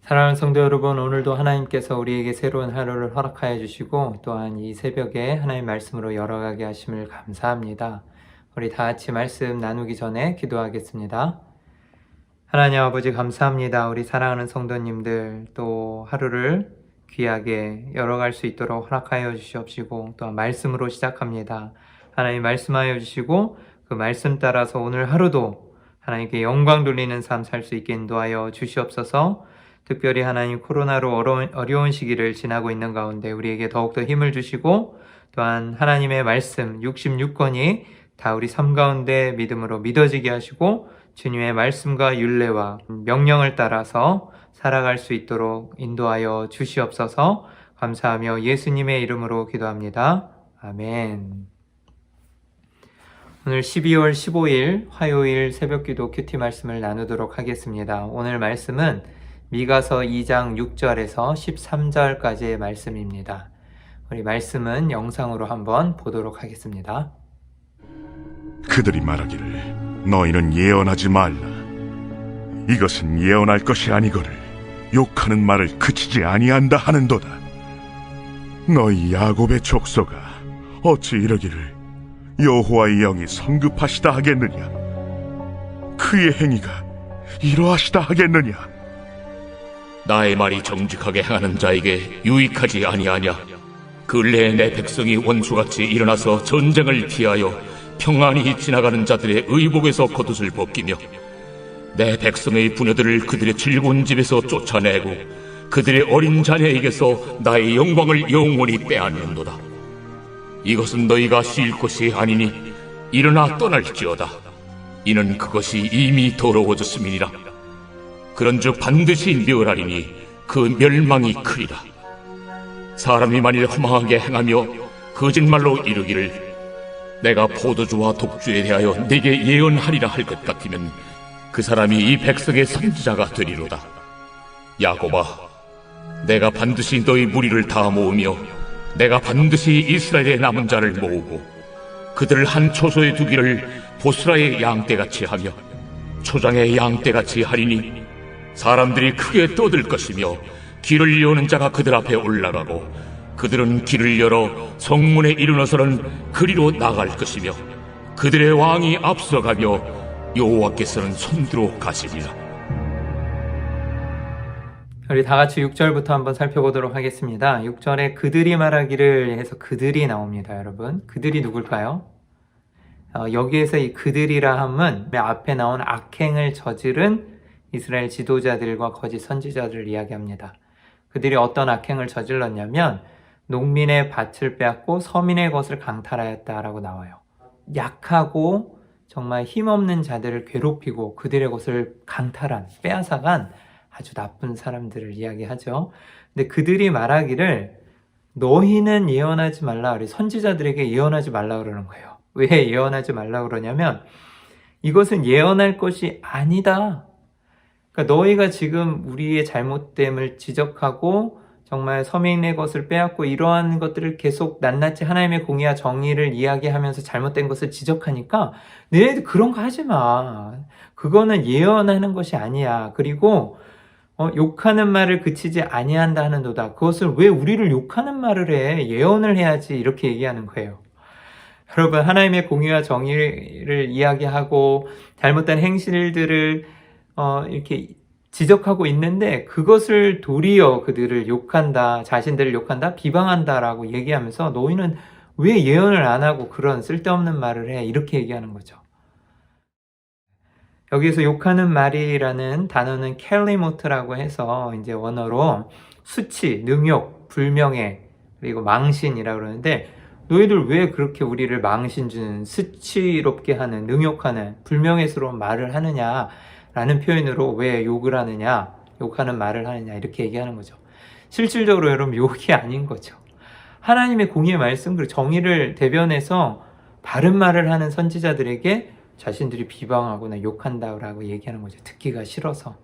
사랑하는 성도 여러분, 오늘도 하나님께서 우리에게 새로운 하루를 허락하여 주시고 또한 이 새벽에 하나님 말씀으로 열어가게 하심을 감사합니다. 우리 다 같이 말씀 나누기 전에 기도하겠습니다. 하나님 아버지 감사합니다. 우리 사랑하는 성도님들 또 하루를 귀하게 열어갈 수 있도록 허락하여 주시옵시고 또한 말씀으로 시작합니다. 하나님 말씀하여 주시고 그 말씀 따라서 오늘 하루도 하나님께 영광 돌리는 삶 살 수 있게 인도하여 주시옵소서. 특별히 하나님 코로나로 어려운 시기를 지나고 있는 가운데 우리에게 더욱더 힘을 주시고 또한 하나님의 말씀 66권이 다 우리 삶 가운데 믿음으로 믿어지게 하시고 주님의 말씀과 율례와 명령을 따라서 살아갈 수 있도록 인도하여 주시옵소서. 감사하며 예수님의 이름으로 기도합니다. 아멘. 오늘 12월 15일 화요일 새벽기도 큐티 말씀을 나누도록 하겠습니다. 오늘 말씀은 미가서 2장 6절에서 13절까지의 말씀입니다. 우리 말씀은 영상으로 한번 보도록 하겠습니다. 그들이 말하기를 너희는 예언하지 말라. 이것은 예언할 것이 아니거늘 욕하는 말을 그치지 아니한다 하는도다. 너희 야곱의 족속아 어찌 이러기를 여호와의 영이 성급하시다 하겠느냐. 그의 행위가 이러하시다 하겠느냐. 나의 말이 정직하게 행하는 자에게 유익하지 아니하냐. 근래에 내 백성이 원수같이 일어나서 전쟁을 피하여 평안히 지나가는 자들의 의복에서 겉옷을 벗기며 내 백성의 부녀들을 그들의 즐거운 집에서 쫓아내고 그들의 어린 자녀에게서 나의 영광을 영원히 빼앗는도다. 이것은 너희가 쉴 것이 아니니 일어나 떠날지어다. 이는 그것이 이미 더러워졌음이니라. 그런즉 반드시 멸하리니 그 멸망이 크리라. 사람이 만일 허망하게 행하며 거짓말로 이르기를 내가 포도주와 독주에 대하여 내게 예언하리라 할 것 같으면 그 사람이 이 백성의 선지자가 되리로다. 야곱아, 내가 반드시 너희 무리를 다 모으며 내가 반드시 이스라엘의 남은 자를 모으고 그들을 한 초소에 두기를 보스라의 양떼같이 하며 초장의 양떼같이 하리니 사람들이 크게 떠들 것이며 길을 여는 자가 그들 앞에 올라가고 그들은 길을 열어 성문에 이르러서는 그리로 나갈 것이며 그들의 왕이 앞서가며 여호와께서는 손들어 가시리라. 우리 다 같이 6절부터 한번 살펴보도록 하겠습니다. 6절에 그들이 말하기를 해서 그들이 나옵니다. 여러분 그들이 누굴까요? 여기에서 이 그들이라 함은 앞에 나온 악행을 저지른 이스라엘 지도자들과 거짓 선지자들을 이야기합니다. 그들이 어떤 악행을 저질렀냐면 농민의 밭을 빼앗고 서민의 것을 강탈하였다라고 나와요. 약하고 정말 힘없는 자들을 괴롭히고 그들의 것을 강탈한, 빼앗아간 아주 나쁜 사람들을 이야기하죠. 근데 그들이 말하기를 너희는 예언하지 말라. 우리 선지자들에게 예언하지 말라 그러는 거예요. 왜 예언하지 말라 그러냐면 이것은 예언할 것이 아니다. 그러니까 너희가 지금 우리의 잘못됨을 지적하고 정말 서민의 것을 빼앗고 이러한 것들을 계속 낱낱이 하나님의 공의와 정의를 이야기하면서 잘못된 것을 지적하니까 너희들 그런 거 하지 마. 그거는 예언하는 것이 아니야. 그리고 욕하는 말을 그치지 아니한다 하는도다. 그것을 왜 우리를 욕하는 말을 해? 예언을 해야지. 이렇게 얘기하는 거예요. 여러분 하나님의 공의와 정의를 이야기하고 잘못된 행실들을 이렇게 지적하고 있는데 그것을 도리어 그들을 욕한다, 자신들을 욕한다, 비방한다라고 얘기하면서 너희는 왜 예언을 안 하고 그런 쓸데없는 말을 해? 이렇게 얘기하는 거죠. 여기서 욕하는 말이라는 단어는 캘리모트라고 해서 이제 원어로 수치, 능욕, 불명예, 그리고 망신이라고 그러는데 너희들 왜 그렇게 우리를 망신 주는, 수치롭게 하는, 능욕하는, 불명예스러운 말을 하느냐 라는 표현으로 왜 욕을 하느냐, 욕하는 말을 하느냐 이렇게 얘기하는 거죠. 실질적으로 여러분 욕이 아닌 거죠. 하나님의 공의의 말씀 그리고 정의를 대변해서 바른 말을 하는 선지자들에게 자신들이 비방하거나 욕한다고 얘기하는 거죠. 듣기가 싫어서.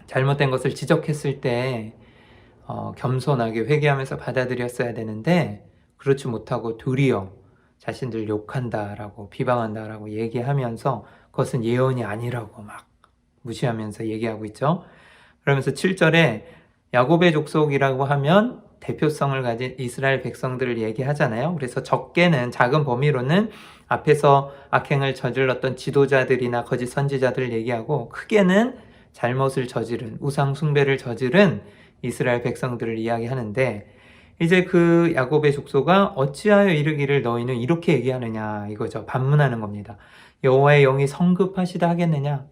잘못된 것을 지적했을 때 겸손하게 회개하면서 받아들였어야 되는데 그렇지 못하고 도리어 자신들 욕한다라고 비방한다라고 얘기하면서 그것은 예언이 아니라고 막 무시하면서 얘기하고 있죠. 그러면서 7절에 야곱의 족속이라고 하면 대표성을 가진 이스라엘 백성들을 얘기하잖아요. 그래서 적게는, 작은 범위로는 앞에서 악행을 저질렀던 지도자들이나 거짓 선지자들을 얘기하고, 크게는 잘못을 저지른, 우상 숭배를 저지른 이스라엘 백성들을 이야기하는데, 이제 그 야곱의 족속아 어찌하여 이르기를 너희는 이렇게 얘기하느냐 이거죠. 반문하는 겁니다. 여호와의 영이 성급하시다 하겠느냐.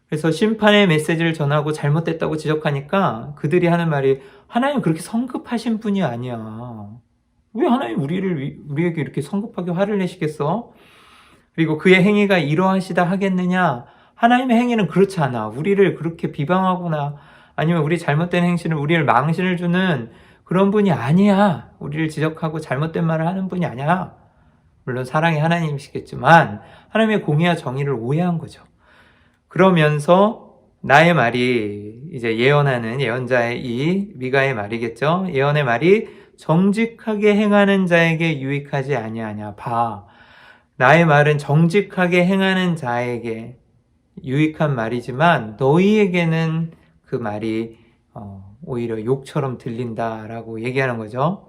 그래서 심판의 메시지를 전하고 잘못됐다고 지적하니까 그들이 하는 말이, 하나님 그렇게 성급하신 분이 아니야. 왜 하나님 우리에게 이렇게 성급하게 화를 내시겠어? 그리고 그의 행위가 이러하시다 하겠느냐? 하나님의 행위는 그렇지 않아. 우리를 그렇게 비방하거나 아니면 우리 잘못된 행실을, 우리를 망신을 주는 그런 분이 아니야. 우리를 지적하고 잘못된 말을 하는 분이 아니야. 물론 사랑의 하나님이시겠지만 하나님의 공의와 정의를 오해한 거죠. 그러면서 나의 말이, 이제 예언하는 예언자의 이 미가의 말이겠죠. 예언의 말이 정직하게 행하는 자에게 유익하지 아니하냐. 봐, 나의 말은 정직하게 행하는 자에게 유익한 말이지만 너희에게는 그 말이 오히려 욕처럼 들린다라고 얘기하는 거죠.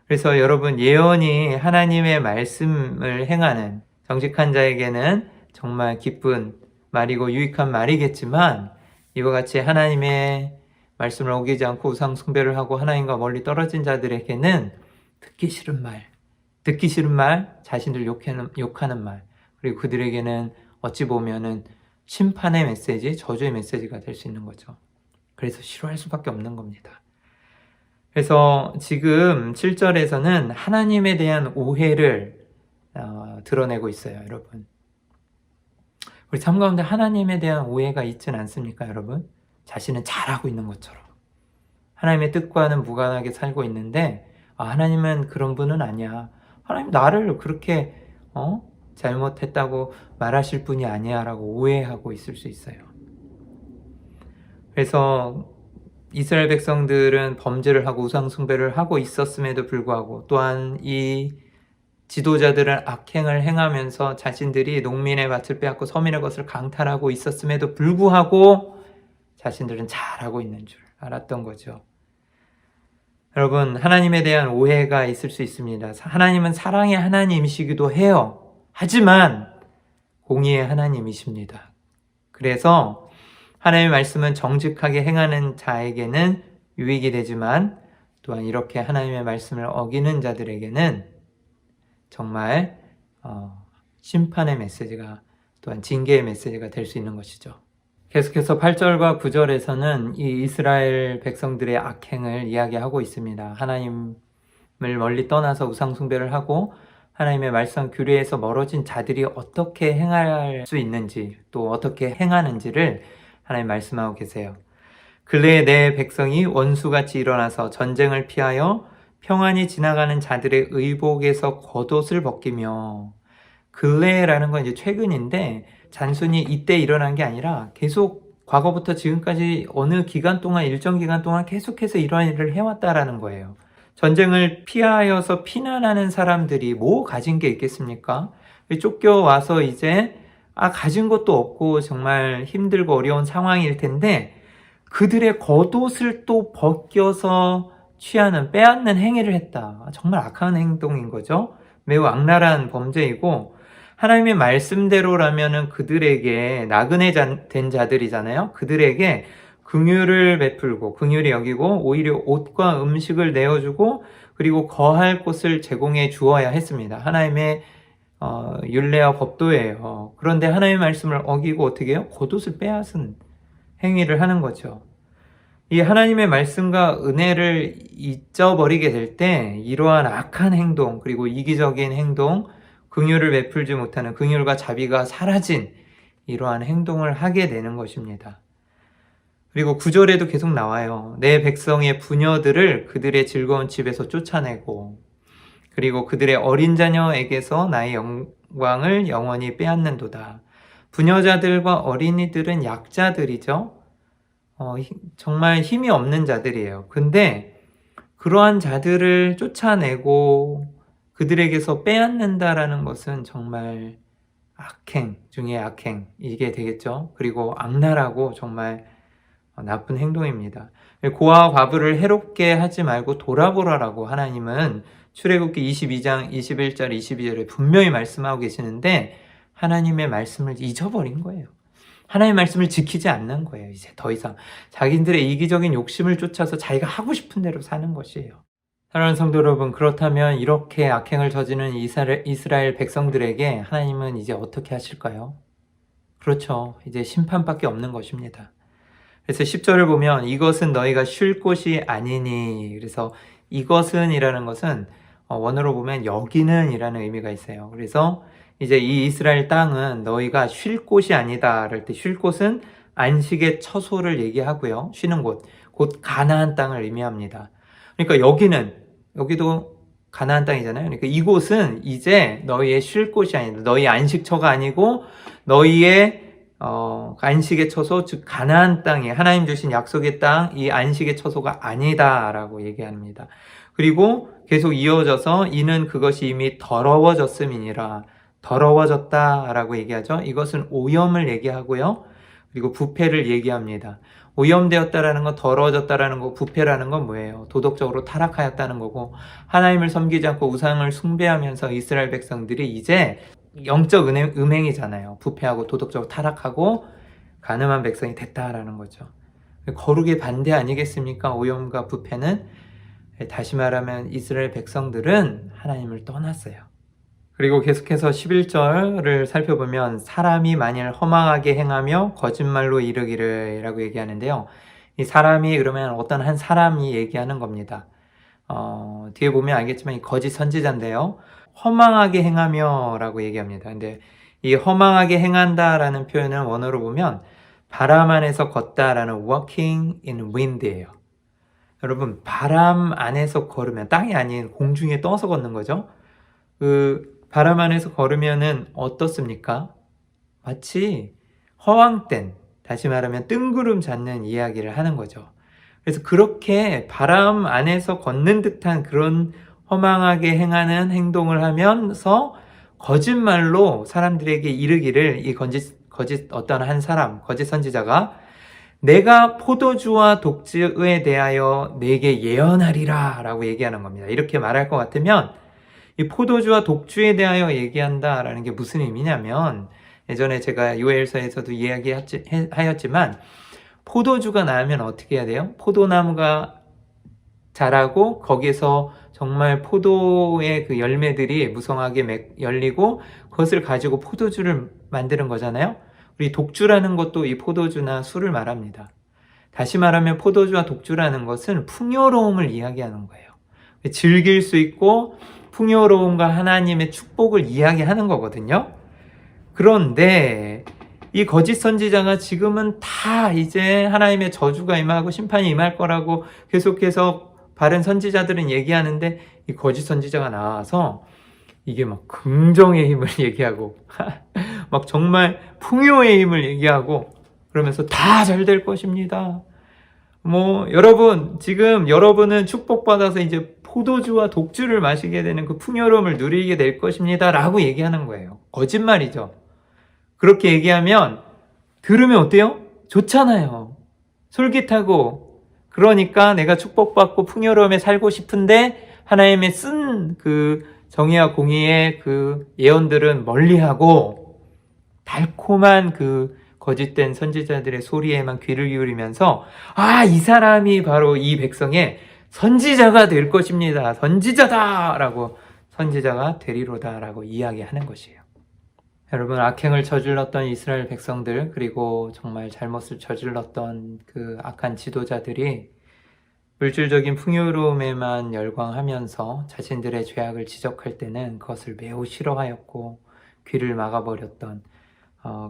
그래서 여러분, 예언이 하나님의 말씀을 행하는 정직한 자에게는 정말 기쁜 말이고 유익한 말이겠지만, 이와 같이 하나님의 말씀을 어기지 않고 우상 숭배를 하고 하나님과 멀리 떨어진 자들에게는 듣기 싫은 말, 자신들 욕하는 말, 그리고 그들에게는 어찌 보면은 심판의 메시지, 저주의 메시지가 될 수 있는 거죠. 그래서 싫어할 수밖에 없는 겁니다. 그래서 지금 7절에서는 하나님에 대한 오해를 드러내고 있어요, 여러분. 우리 삶 가운데 하나님에 대한 오해가 있지는 않습니까, 여러분? 자신은 잘하고 있는 것처럼. 하나님의 뜻과는 무관하게 살고 있는데, 하나님은 그런 분은 아니야. 하나님 나를 그렇게 잘못했다고 말하실 분이 아니야 라고 오해하고 있을 수 있어요. 그래서 이스라엘 백성들은 범죄를 하고 우상 숭배를 하고 있었음에도 불구하고, 또한 이 지도자들은 악행을 행하면서 자신들이 농민의 밭을 빼앗고 서민의 것을 강탈하고 있었음에도 불구하고 자신들은 잘하고 있는 줄 알았던 거죠. 여러분, 하나님에 대한 오해가 있을 수 있습니다. 하나님은 사랑의 하나님이시기도 해요. 하지만 공의의 하나님이십니다. 그래서 하나님의 말씀은 정직하게 행하는 자에게는 유익이 되지만, 또한 이렇게 하나님의 말씀을 어기는 자들에게는 정말 심판의 메시지가, 또한 징계의 메시지가 될 수 있는 것이죠. 계속해서 8절과 9절에서는 이 이스라엘 백성들의 악행을 이야기하고 있습니다. 하나님을 멀리 떠나서 우상 숭배를 하고 하나님의 말씀 규례에서 멀어진 자들이 어떻게 행할 수 있는지, 또 어떻게 행하는지를 하나님 말씀하고 계세요. 근래에 내 백성이 원수같이 일어나서 전쟁을 피하여 평안히 지나가는 자들의 의복에서 겉옷을 벗기며, 근래라는 건 이제 최근인데 단순히 이때 일어난 게 아니라 계속 과거부터 지금까지 어느 기간 동안, 일정 기간 동안 계속해서 이러한 일을 해왔다라는 거예요. 전쟁을 피하여서 피난하는 사람들이 뭐 가진 게 있겠습니까? 쫓겨와서 이제 가진 것도 없고 정말 힘들고 어려운 상황일 텐데, 그들의 겉옷을 또 벗겨서 취하는, 빼앗는 행위를 했다. 정말 악한 행동인 거죠. 매우 악랄한 범죄이고, 하나님의 말씀대로라면은 그들에게 나그네 된 자들이잖아요. 그들에게 긍휼을 베풀고 긍휼히 여기고 오히려 옷과 음식을 내어주고 그리고 거할 곳을 제공해 주어야 했습니다. 하나님의 율례와 법도예요. 그런데 하나님의 말씀을 어기고 어떻게 해요? 겉옷을 빼앗은 행위를 하는 거죠. 이 하나님의 말씀과 은혜를 잊어버리게 될 때 이러한 악한 행동, 그리고 이기적인 행동, 긍휼을 베풀지 못하는, 긍휼과 자비가 사라진 이러한 행동을 하게 되는 것입니다. 그리고 9절에도 계속 나와요. 내 백성의 부녀들을 그들의 즐거운 집에서 쫓아내고, 그리고 그들의 어린 자녀에게서 나의 영광을 영원히 빼앗는도다. 부녀자들과 어린이들은 약자들이죠. 정말 힘이 없는 자들이에요. 근데 그러한 자들을 쫓아내고 그들에게서 빼앗는다라는 것은 정말 악행 중에 악행, 이게 되겠죠. 그리고 악랄하고 정말 나쁜 행동입니다. 고아와 과부를 해롭게 하지 말고 돌아보라라고 하나님은 출애굽기 22장 21절 22절에 분명히 말씀하고 계시는데 하나님의 말씀을 잊어버린 거예요. 하나님의 말씀을 지키지 않는 거예요. 이제 더 이상 자기들의 이기적인 욕심을 쫓아서 자기가 하고 싶은 대로 사는 것이에요. 사랑하는 성도 여러분, 그렇다면 이렇게 악행을 저지르는 이스라엘 백성들에게 하나님은 이제 어떻게 하실까요? 그렇죠. 이제 심판밖에 없는 것입니다. 그래서 10절을 보면 이것은 너희가 쉴 곳이 아니니, 그래서 이것은 이라는 것은 원어로 보면 여기는 이라는 의미가 있어요. 그래서 이제 이 이스라엘 땅은 너희가 쉴 곳이 아니다 할 때 쉴 곳은 안식의 처소를 얘기하고요. 쉬는 곳, 곧 가나안 땅을 의미합니다. 그러니까 여기도 가나안 땅이잖아요. 그러니까 이곳은 이제 너희의 쉴 곳이 아니다. 너희 안식처가 아니고 너희의 안식의 처소, 즉 가나안 땅이 하나님 주신 약속의 땅, 이 안식의 처소가 아니다라고 얘기합니다. 그리고 계속 이어져서 이는 그것이 이미 더러워졌음이니라, 더러워졌다라고 얘기하죠. 이것은 오염을 얘기하고요. 그리고 부패를 얘기합니다. 오염되었다라는 건 더러워졌다라는 거, 부패라는 건 뭐예요? 도덕적으로 타락하였다는 거고, 하나님을 섬기지 않고 우상을 숭배하면서 이스라엘 백성들이 이제 영적 음행이잖아요. 부패하고 도덕적으로 타락하고 가늠한 백성이 됐다라는 거죠. 거룩의 반대 아니겠습니까? 오염과 부패는. 다시 말하면 이스라엘 백성들은 하나님을 떠났어요. 그리고 계속해서 11절을 살펴보면 사람이 만일 허망하게 행하며 거짓말로 이르기를 라고 얘기하는데요. 이 사람이 그러면 어떤 한 사람이 얘기하는 겁니다. 뒤에 보면 알겠지만 이 거짓 선지자인데요. 허망하게 행하며 라고 얘기합니다. 근데 이 허망하게 행한다 라는 표현은 원어로 보면 바람 안에서 걷다 라는 walking in wind예요. 여러분, 바람 안에서 걸으면 땅이 아닌 공중에 떠서 걷는 거죠. 바람 안에서 걸으면은 어떻습니까? 마치 허황된, 다시 말하면 뜬구름 잡는 이야기를 하는 거죠. 그래서 그렇게 바람 안에서 걷는 듯한 그런 허망하게 행하는 행동을 하면서 거짓말로 사람들에게 이르기를, 이 거짓 어떤 한 사람, 거짓 선지자가 내가 포도주와 독주에 대하여 내게 예언하리라 라고 얘기하는 겁니다. 이렇게 말할 것 같으면 이 포도주와 독주에 대하여 얘기한다라는 게 무슨 의미냐면, 예전에 제가 요엘서에서도 이야기하였지만 포도주가 나면 어떻게 해야 돼요? 포도나무가 자라고 거기에서 정말 포도의 그 열매들이 무성하게 열리고 그것을 가지고 포도주를 만드는 거잖아요. 우리 독주라는 것도 이 포도주나 술을 말합니다. 다시 말하면 포도주와 독주라는 것은 풍요로움을 이야기하는 거예요. 즐길 수 있고 풍요로움과 하나님의 축복을 이야기하는 거거든요. 그런데 이 거짓 선지자가 지금은 다 이제 하나님의 저주가 임하고 심판이 임할 거라고 계속해서 바른 선지자들은 얘기하는데, 이 거짓 선지자가 나와서 이게 막 긍정의 힘을 얘기하고 막 정말 풍요의 힘을 얘기하고 그러면서 다 잘 될 것입니다. 여러분, 지금 여러분은 축복받아서 이제 포도주와 독주를 마시게 되는 그 풍요로움을 누리게 될 것입니다 라고 얘기하는 거예요. 거짓말이죠. 그렇게 얘기하면 들으면 어때요? 좋잖아요. 솔깃하고. 그러니까 내가 축복받고 풍요로움에 살고 싶은데 하나님의 쓴 그 정의와 공의의 그 예언들은 멀리하고 달콤한 그 거짓된 선지자들의 소리에만 귀를 기울이면서 이 사람이 바로 이 백성의 선지자가 될 것입니다. 선지자다! 라고 선지자가 되리로다 라고 이야기하는 것이에요. 여러분, 악행을 저질렀던 이스라엘 백성들, 그리고 정말 잘못을 저질렀던 그 악한 지도자들이 물질적인 풍요로움에만 열광하면서 자신들의 죄악을 지적할 때는 그것을 매우 싫어하였고 귀를 막아버렸던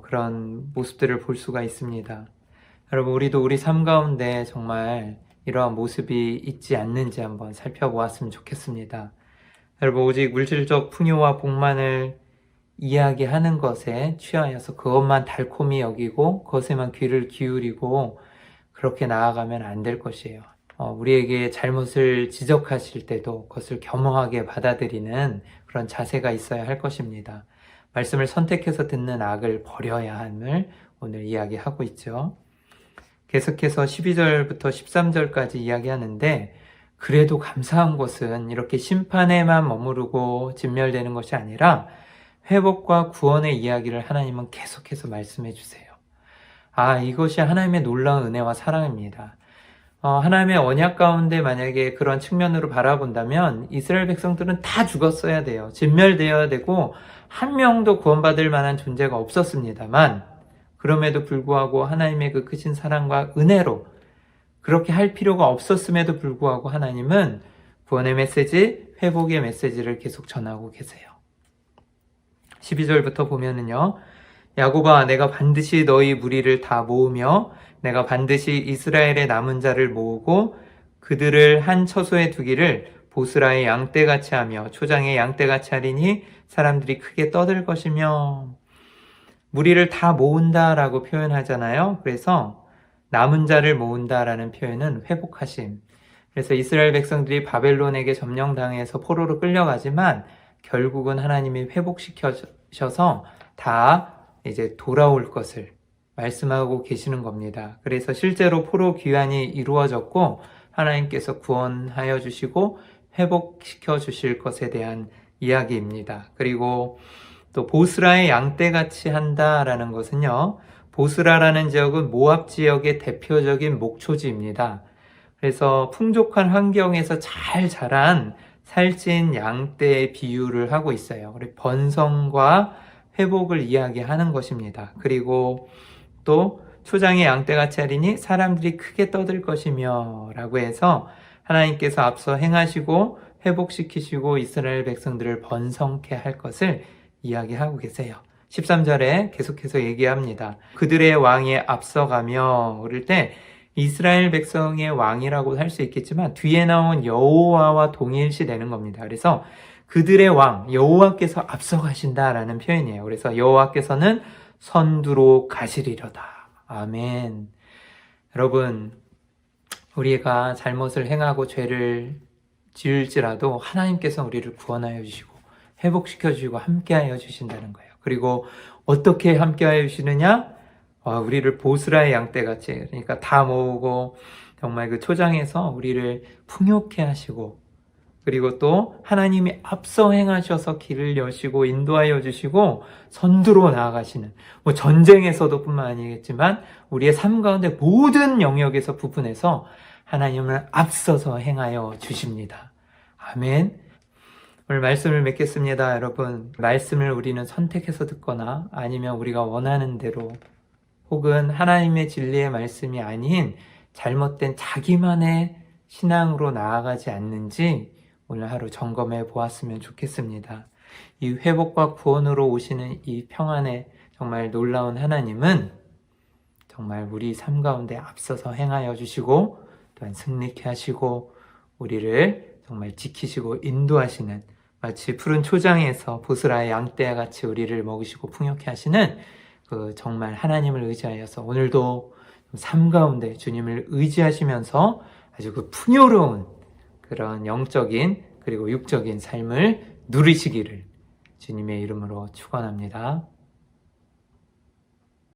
그런 모습들을 볼 수가 있습니다. 여러분, 우리도 우리 삶 가운데 정말 이러한 모습이 있지 않는지 한번 살펴보았으면 좋겠습니다. 여러분, 오직 물질적 풍요와 복만을 이야기하는 것에 취하여서 그것만 달콤히 여기고 그것에만 귀를 기울이고 그렇게 나아가면 안 될 것이에요. 우리에게 잘못을 지적하실 때도 그것을 겸허하게 받아들이는 그런 자세가 있어야 할 것입니다. 말씀을 선택해서 듣는 악을 버려야 함을 오늘 이야기하고 있죠. 계속해서 12절부터 13절까지 이야기하는데 그래도 감사한 것은 이렇게 심판에만 머무르고 진멸되는 것이 아니라 회복과 구원의 이야기를 하나님은 계속해서 말씀해 주세요. 이것이 하나님의 놀라운 은혜와 사랑입니다. 하나님의 언약 가운데 만약에 그런 측면으로 바라본다면 이스라엘 백성들은 다 죽었어야 돼요. 진멸되어야 되고 한 명도 구원받을 만한 존재가 없었습니다만 그럼에도 불구하고 하나님의 그 크신 사랑과 은혜로 그렇게 할 필요가 없었음에도 불구하고 하나님은 구원의 메시지, 회복의 메시지를 계속 전하고 계세요. 12절부터 보면은요. 야곱아, 내가 반드시 너희 무리를 다 모으며 내가 반드시 이스라엘의 남은 자를 모으고 그들을 한 처소에 두기를 보스라의 양떼같이 하며 초장의 양떼같이 하리니 사람들이 크게 떠들 것이며. 무리를 다 모은다라고 표현하잖아요. 그래서 남은 자를 모은다라는 표현은 회복하심. 그래서 이스라엘 백성들이 바벨론에게 점령당해서 포로로 끌려가지만 결국은 하나님이 회복시켜셔서 다 이제 돌아올 것을 말씀하고 계시는 겁니다. 그래서 실제로 포로 귀환이 이루어졌고 하나님께서 구원하여 주시고 회복시켜 주실 것에 대한 이야기입니다. 그리고 또 보스라의 양떼같이 한다라는 것은요. 보스라라는 지역은 모압 지역의 대표적인 목초지입니다. 그래서 풍족한 환경에서 잘 자란 살찐 양떼의 비유를 하고 있어요. 그리고 번성과 회복을 이야기하는 것입니다. 그리고 또 초장의 양떼같이 하리니 사람들이 크게 떠들 것이며 라고 해서 하나님께서 앞서 행하시고 회복시키시고 이스라엘 백성들을 번성케 할 것을 이야기하고 계세요. 13절에 계속해서 얘기합니다. 그들의 왕이 앞서가며 그럴 때 이스라엘 백성의 왕이라고 할 수 있겠지만 뒤에 나온 여호와와 동일시 되는 겁니다. 그래서 그들의 왕, 여호와께서 앞서가신다라는 표현이에요. 그래서 여호와께서는 선두로 가시리로다. 아멘. 여러분, 우리가 잘못을 행하고 죄를 지을지라도 하나님께서 우리를 구원하여 주시고 회복시켜 주시고 함께하여 주신다는 거예요. 그리고 어떻게 함께하여 주시느냐? 우리를 보스라의 양떼같이, 그러니까 다 모으고 정말 그 초장에서 우리를 풍요케 하시고, 그리고 또 하나님이 앞서 행하셔서 길을 여시고 인도하여 주시고 선두로 나아가시는, 전쟁에서도 뿐만 아니겠지만 우리의 삶 가운데 모든 영역에서 부분에서 하나님을 앞서서 행하여 주십니다. 아멘. 오늘 말씀을 맺겠습니다. 여러분, 말씀을 우리는 선택해서 듣거나 아니면 우리가 원하는 대로 혹은 하나님의 진리의 말씀이 아닌 잘못된 자기만의 신앙으로 나아가지 않는지 오늘 하루 점검해 보았으면 좋겠습니다. 이 회복과 구원으로 오시는 이 평안의 정말 놀라운 하나님은 정말 우리 삶 가운데 앞서서 행하여 주시고 또한 승리케 하시고 우리를 정말 지키시고 인도하시는, 마치 푸른 초장에서 보스라의 양떼와 같이 우리를 먹이시고 풍요케 하시는 그 정말 하나님을 의지하여서 오늘도 삶 가운데 주님을 의지하시면서 아주 그 풍요로운 그런 영적인 그리고 육적인 삶을 누리시기를 주님의 이름으로 축원합니다.